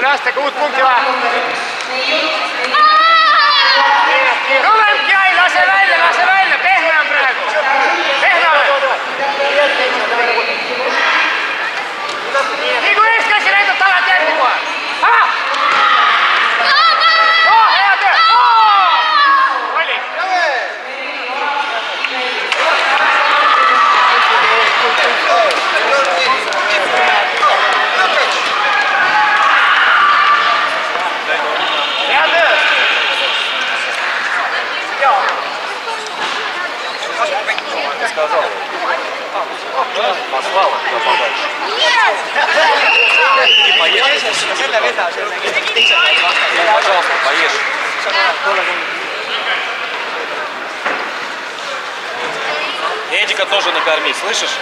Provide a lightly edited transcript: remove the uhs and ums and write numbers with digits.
Lastage uut punkti vaja. Tulebki, ai, lase välja, pehme on praegu. Pehme on. Nii kui eeskäsi näidab tagant järgi kohe. Hea töö! Oli. Hea töö! Сказал. Послал это подальше. Не поешь? Пожалуйста, поешь. Эдика тоже накорми, слышишь?